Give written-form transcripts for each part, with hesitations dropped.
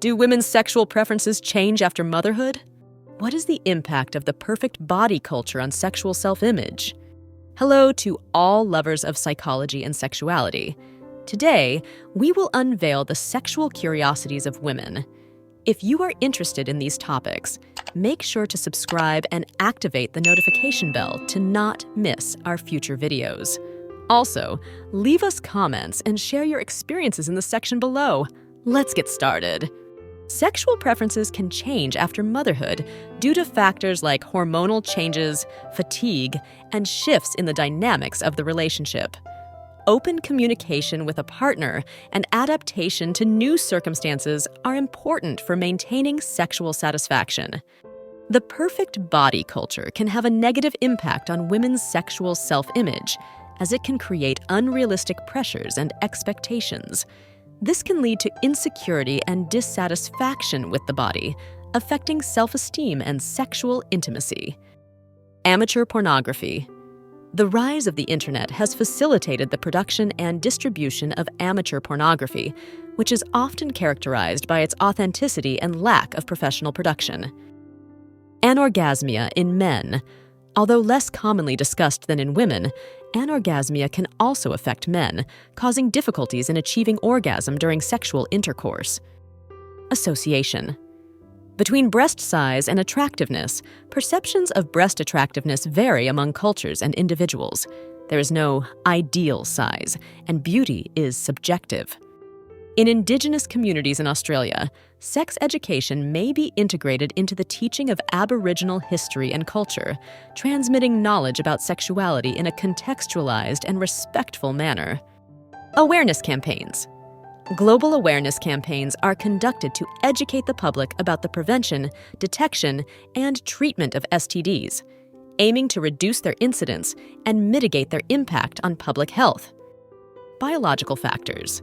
Do women's sexual preferences change after motherhood? What is the impact of the perfect body culture on sexual self-image? Hello to all lovers of psychology and sexuality. Today, we will unveil the sexual curiosities of women. If you are interested in these topics, make sure to subscribe and activate the notification bell to not miss our future videos. Also, leave us comments and share your experiences in the section below. Let's get started. Sexual preferences can change after motherhood due to factors like hormonal changes, fatigue, and shifts in the dynamics of the relationship. Open communication with a partner and adaptation to new circumstances are important for maintaining sexual satisfaction. The perfect body culture can have a negative impact on women's sexual self-image, as it can create unrealistic pressures and expectations. This can lead to insecurity and dissatisfaction with the body, affecting self-esteem and sexual intimacy. Amateur pornography. The rise of the internet has facilitated the production and distribution of amateur pornography, which is often characterized by its authenticity and lack of professional production. Anorgasmia in men. Although less commonly discussed than in women, anorgasmia can also affect men, causing difficulties in achieving orgasm during sexual intercourse. Association. Between breast size and attractiveness, perceptions of breast attractiveness vary among cultures and individuals. There is no ideal size, and beauty is subjective. In Indigenous communities in Australia, sex education may be integrated into the teaching of Aboriginal history and culture, transmitting knowledge about sexuality in a contextualized and respectful manner. Awareness campaigns. Global awareness campaigns are conducted to educate the public about the prevention, detection, and treatment of STDs, aiming to reduce their incidence and mitigate their impact on public health. Biological factors.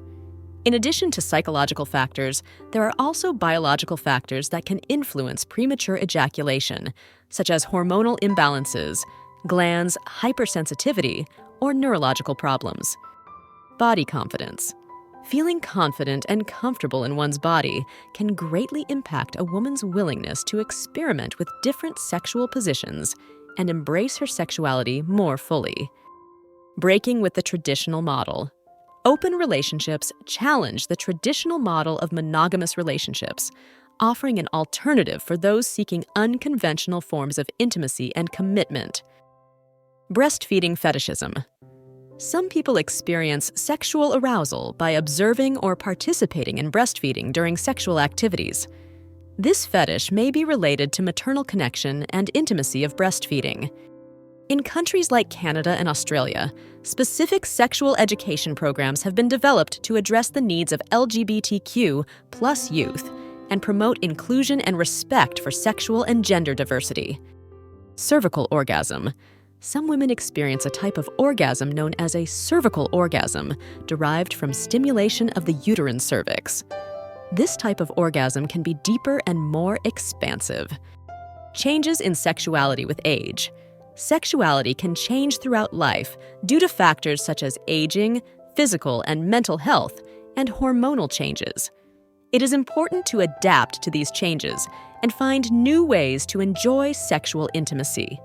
In addition to psychological factors, there are also biological factors that can influence premature ejaculation, such as hormonal imbalances, glands hypersensitivity, or neurological problems. Body confidence. Feeling confident and comfortable in one's body can greatly impact a woman's willingness to experiment with different sexual positions and embrace her sexuality more fully. Breaking with the traditional model. Open relationships challenge the traditional model of monogamous relationships, offering an alternative for those seeking unconventional forms of intimacy and commitment. Breastfeeding fetishism. Some people experience sexual arousal by observing or participating in breastfeeding during sexual activities. This fetish may be related to maternal connection and intimacy of breastfeeding. In countries like Canada and Australia, specific sexual education programs have been developed to address the needs of LGBTQ+ youth and promote inclusion and respect for sexual and gender diversity. Cervical orgasm. Some women experience a type of orgasm known as a cervical orgasm, derived from stimulation of the uterine cervix. This type of orgasm can be deeper and more expansive. Changes in sexuality with age. Sexuality can change throughout life due to factors such as aging, physical and mental health, and hormonal changes. It is important to adapt to these changes and find new ways to enjoy sexual intimacy.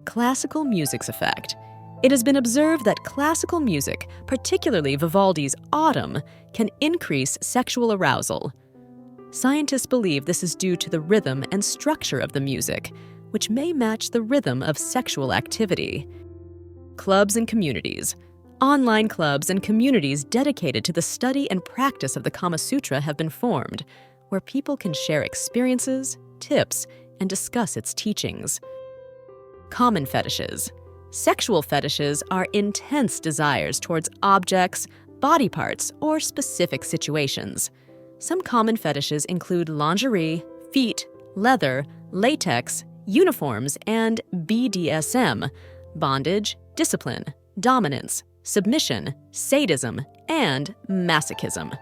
Classical music's effect. It has been observed that classical music, particularly Vivaldi's Autumn, can increase sexual arousal. Scientists believe this is due to the rhythm and structure of the music, which may match the rhythm of sexual activity. Clubs and communities. Online clubs and communities dedicated to the study and practice of the Kama Sutra have been formed, where people can share experiences, tips, and discuss its teachings. Common fetishes. Sexual fetishes are intense desires towards objects, body parts, or specific situations. Some common fetishes include lingerie, feet, leather, latex, uniforms, and BDSM, bondage, discipline, dominance, submission, sadism, and masochism.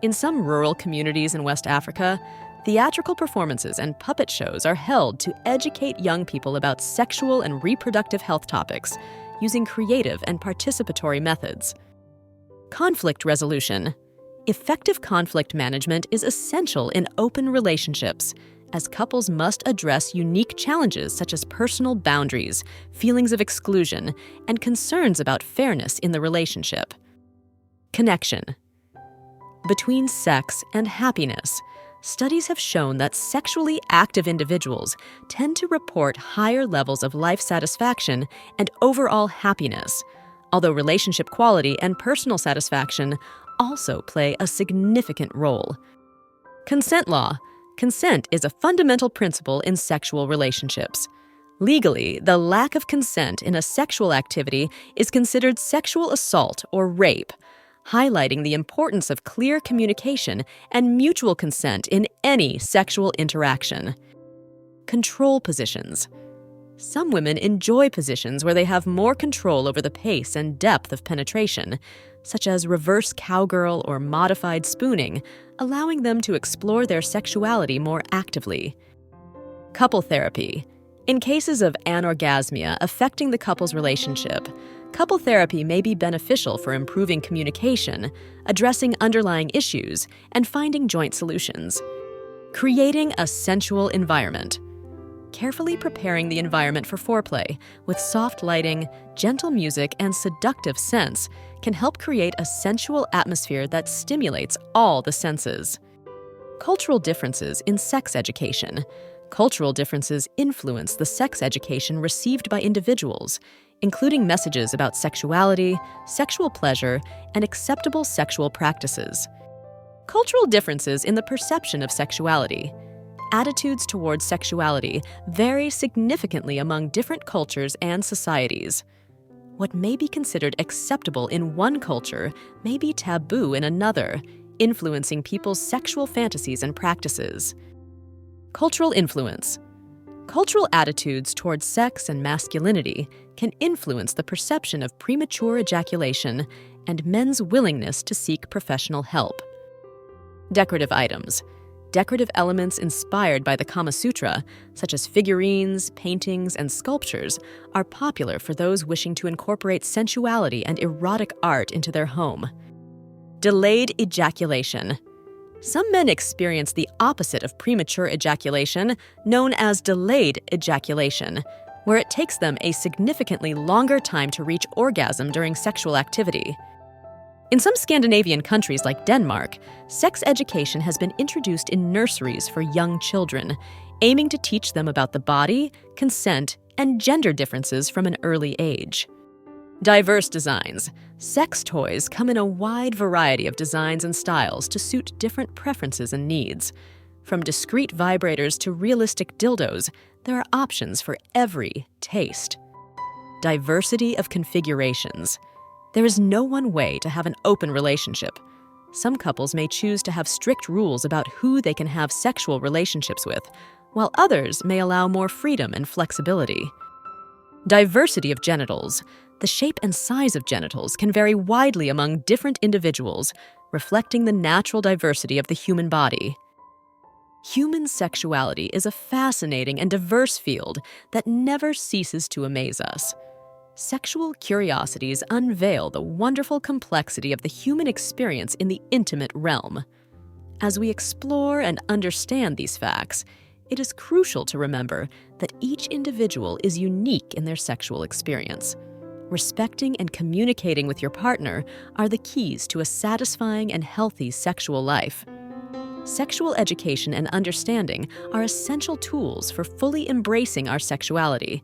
In some rural communities in West Africa, theatrical performances and puppet shows are held to educate young people about sexual and reproductive health topics using creative and participatory methods. Conflict resolution. Effective conflict management is essential in open relationships, as couples must address unique challenges such as personal boundaries, feelings of exclusion, and concerns about fairness in the relationship. Connection. Between sex and happiness, studies have shown that sexually active individuals tend to report higher levels of life satisfaction and overall happiness, although relationship quality and personal satisfaction also play a significant role. Consent law. Consent is a fundamental principle in sexual relationships. Legally, the lack of consent in a sexual activity is considered sexual assault or rape, highlighting the importance of clear communication and mutual consent in any sexual interaction. Control positions. Some women enjoy positions where they have more control over the pace and depth of penetration, such as reverse cowgirl or modified spooning, allowing them to explore their sexuality more actively. Couple therapy. In cases of anorgasmia affecting the couple's relationship, couple therapy may be beneficial for improving communication, addressing underlying issues, and finding joint solutions. Creating a sensual environment. Carefully preparing the environment for foreplay with soft lighting, gentle music, and seductive scents can help create a sensual atmosphere that stimulates all the senses. Cultural differences in sex education. Cultural differences influence the sex education received by individuals, including messages about sexuality, sexual pleasure, and acceptable sexual practices. Cultural differences in the perception of sexuality. Attitudes towards sexuality vary significantly among different cultures and societies. What may be considered acceptable in one culture may be taboo in another, influencing people's sexual fantasies and practices. Cultural influence. Cultural attitudes towards sex and masculinity can influence the perception of premature ejaculation and men's willingness to seek professional help. Decorative items. Decorative elements inspired by the Kama Sutra, such as figurines, paintings, and sculptures, are popular for those wishing to incorporate sensuality and erotic art into their home. Delayed ejaculation. Some men experience the opposite of premature ejaculation, known as delayed ejaculation, where it takes them a significantly longer time to reach orgasm during sexual activity. In some Scandinavian countries like Denmark, sex education has been introduced in nurseries for young children, aiming to teach them about the body, consent, and gender differences from an early age. Diverse designs. Sex toys come in a wide variety of designs and styles to suit different preferences and needs. From discreet vibrators to realistic dildos, there are options for every taste. Diversity of configurations. There is no one way to have an open relationship. Some couples may choose to have strict rules about who they can have sexual relationships with, while others may allow more freedom and flexibility. Diversity of genitals. The shape and size of genitals can vary widely among different individuals, reflecting the natural diversity of the human body. Human sexuality is a fascinating and diverse field that never ceases to amaze us. Sexual curiosities unveil the wonderful complexity of the human experience in the intimate realm. As we explore and understand these facts, it is crucial to remember that each individual is unique in their sexual experience. Respecting and communicating with your partner are the keys to a satisfying and healthy sexual life. Sexual education and understanding are essential tools for fully embracing our sexuality.